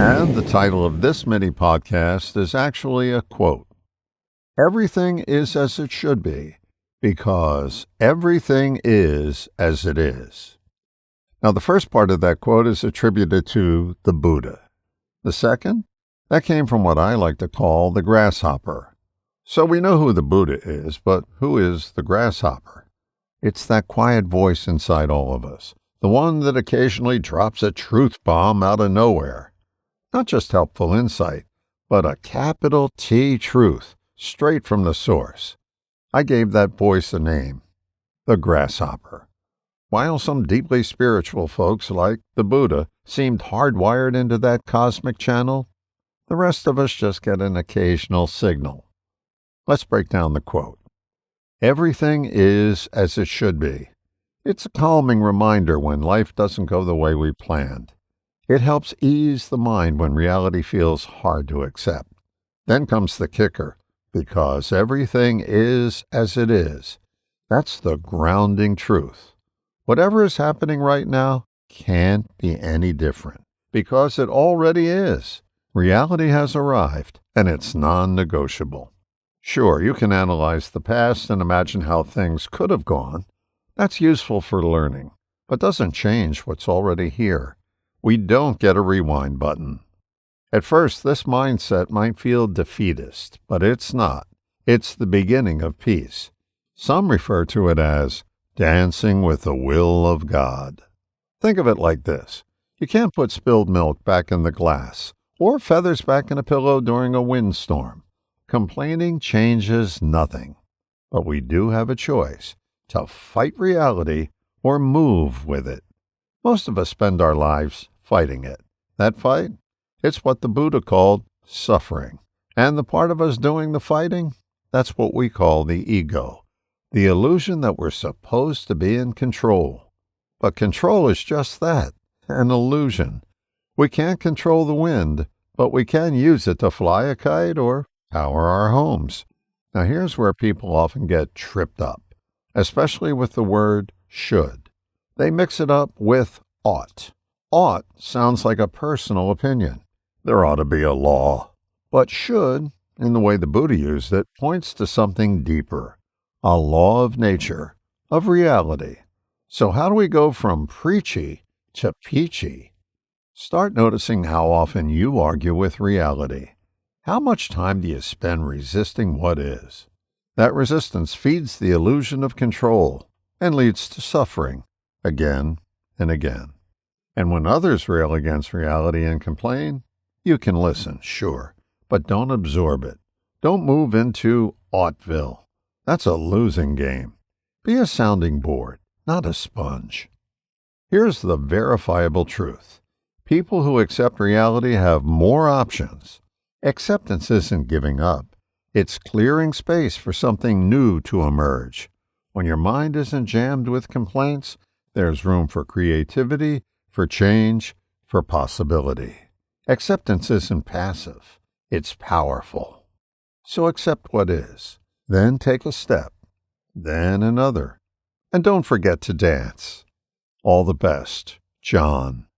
And the title of this mini podcast is actually a quote. Everything is as it should be, because everything is as it is. Now, the first part of that quote is attributed to the Buddha. The second, that came from what I like to call the grasshopper. So we know who the Buddha is, but who is the grasshopper? It's that quiet voice inside all of us, the one that occasionally drops a truth bomb out of nowhere. Not just helpful insight, but a capital T truth, straight from the source. I gave that voice a name, the grasshopper. While some deeply spiritual folks like the Buddha seemed hardwired into that cosmic channel, the rest of us just get an occasional signal. Let's break down the quote. Everything is as it should be. It's a calming reminder when life doesn't go the way we planned. It helps ease the mind when reality feels hard to accept. Then comes the kicker, because everything is as it is. That's the grounding truth. Whatever is happening right now can't be any different, because it already is. Reality has arrived, and it's non-negotiable. Sure, you can analyze the past and imagine how things could have gone. That's useful for learning, but doesn't change what's already here. We don't get a rewind button. At first, this mindset might feel defeatist, but it's not. It's the beginning of peace. Some refer to it as dancing with the will of God. Think of it like this. You can't put spilled milk back in the glass, or feathers back in a pillow during a windstorm. Complaining changes nothing. But we do have a choice to fight reality or move with it. Most of us spend our lives fighting it. That fight? It's what the Buddha called suffering. And the part of us doing the fighting? That's what we call the ego. The illusion that we're supposed to be in control. But control is just that, an illusion. We can't control the wind, but we can use it to fly a kite or power our homes. Now here's where people often get tripped up, especially with the word should. They mix it up with ought. Ought sounds like a personal opinion. There ought to be a law. But should, in the way the Buddha used it, points to something deeper, a law of nature, of reality. So how do we go from preachy to peachy? Start noticing how often you argue with reality. How much time do you spend resisting what is? That resistance feeds the illusion of control and leads to suffering again and again. And when others rail against reality and complain, you can listen, sure, but don't absorb it. Don't move into oughtville. That's a losing game. Be a sounding board, not a sponge. Here's the verifiable truth. People who accept reality have more options. Acceptance isn't giving up. It's clearing space for something new to emerge. When your mind isn't jammed with complaints, there's room for creativity, for change, for possibility. Acceptance isn't passive. It's powerful. So accept what is. Then take a step. Then another. And don't forget to dance. All the best, John.